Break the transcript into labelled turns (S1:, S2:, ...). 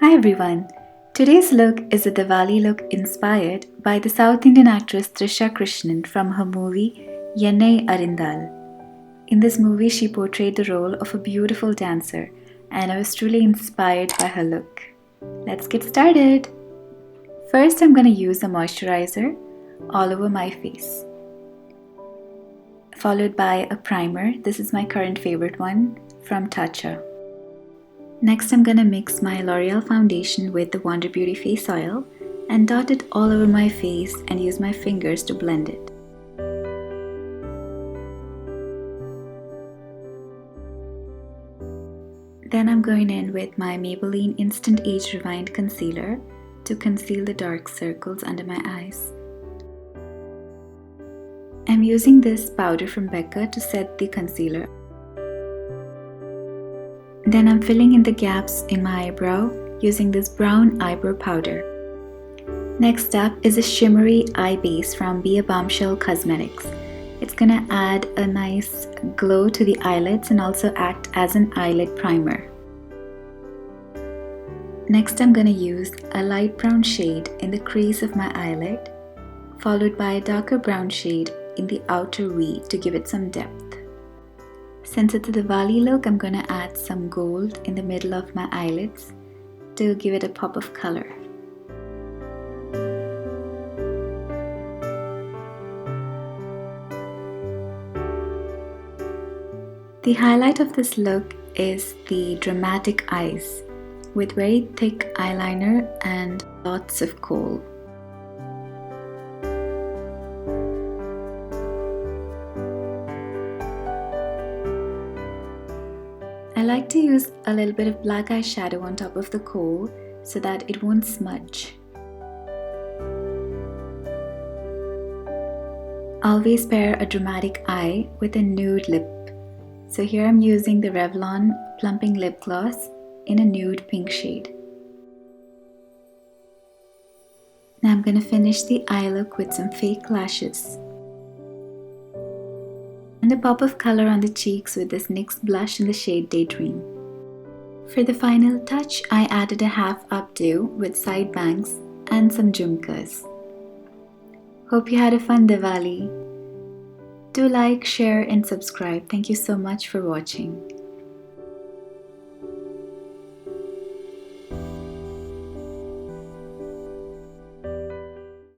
S1: Hi everyone! Today's look is a Diwali look inspired by the South Indian actress Trisha Krishnan from her movie Yennai Arindhaal. In this movie, she portrayed the role of a beautiful dancer, and I was truly inspired by her look. Let's get started! First, I'm going to use a moisturizer all over my face, followed by a primer. This is my current favorite one from Tatcha. Next, I'm gonna mix my L'Oreal foundation with the Wonder Beauty face oil and dot it all over my face and use my fingers to blend it. Then I'm going in with my Maybelline Instant Age Rewind Concealer to conceal the dark circles under my eyes. I'm using this powder from BECCA to set the concealer. Then I'm filling in the gaps in my eyebrow using this brown eyebrow powder. Next up is a shimmery eye base from BOMBSHELL Cosmetics. It's gonna add a nice glow to the eyelids and also act as an eyelid primer. Next, I'm gonna use a light brown shade in the crease of my eyelid, followed by a darker brown shade in the outer V to give it some depth. Since it's a Diwali look, I'm going to add some gold in the middle of my eyelids to give it a pop of color. The highlight of this look is the dramatic eyes with very thick eyeliner and lots of kohl. I like to use a little bit of black eyeshadow on top of the kohl so that it won't smudge. Always pair a dramatic eye with a nude lip. So here I'm using the REVLON Plumping Lip Gloss in a nude pink shade. Now I'm going to finish the eye look with some fake lashes. And a pop of color on the cheeks with this NYX blush in the shade Daydream. For the final touch, I added a half updo with side bangs and some jhumkas. Hope you had a fun Diwali. Do like, share and subscribe. Thank you so much for watching.